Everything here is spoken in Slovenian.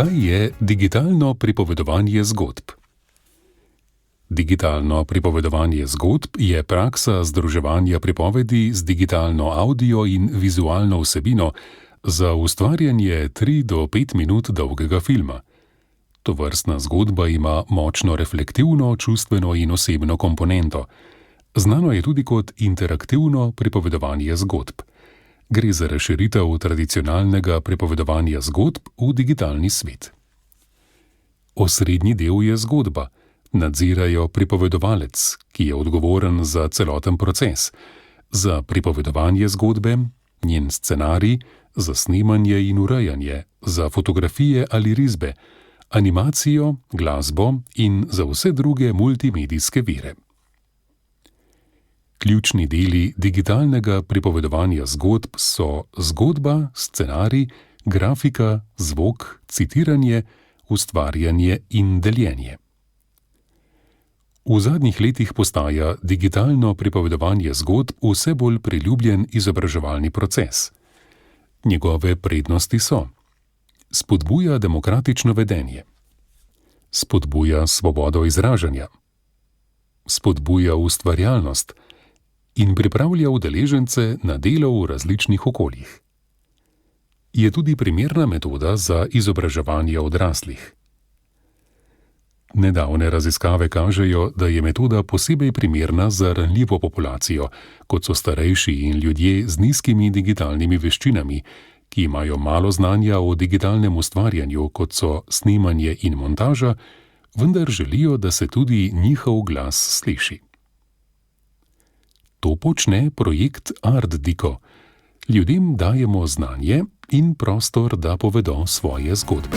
Kaj je digitalno pripovedovanje zgodb? Digitalno pripovedovanje zgodb je praksa združevanja pripovedi z digitalno avdio in vizualno vsebino za ustvarjanje 3 do 5 minut dolgega filma. Tovrstna zgodba ima močno reflektivno, čustveno in osebno komponento. Znano je tudi kot interaktivno pripovedovanje zgodb. Gre za razširitev tradicionalnega pripovedovanja zgodb v digitalni svet. Osrednji del je zgodba. Nadzirajo pripovedovalec, ki je odgovoren za celoten proces, za pripovedovanje zgodbe, njen scenarij, za snemanje in urejanje, za fotografije ali risbe, animacijo, glasbo in za vse druge multimedijske vire. Ključni deli digitalnega pripovedovanja zgodb so zgodba, scenarij, grafika, zvok, citiranje, ustvarjanje in deljenje. V zadnjih letih postaja digitalno pripovedovanje zgodb vse bolj priljubljen izobraževalni proces. Njegove prednosti so: spodbuja demokratično vedenje, spodbuja svobodo izražanja, spodbuja ustvarjalnost in pripravlja udeležence na delo v različnih okoljih. Je tudi primerna metoda za izobraževanje odraslih. Nedavne raziskave kažejo, da je metoda posebej primerna za ranljivo populacijo, kot so starejši in ljudje z nizkimi digitalnimi veščinami, ki imajo malo znanja o digitalnem ustvarjanju, kot so snemanje in montaža, vendar želijo, da se tudi njihov glas sliši. To počne projekt ArtDiko. Ljudem dajemo znanje in prostor, da povedo svoje zgodbe.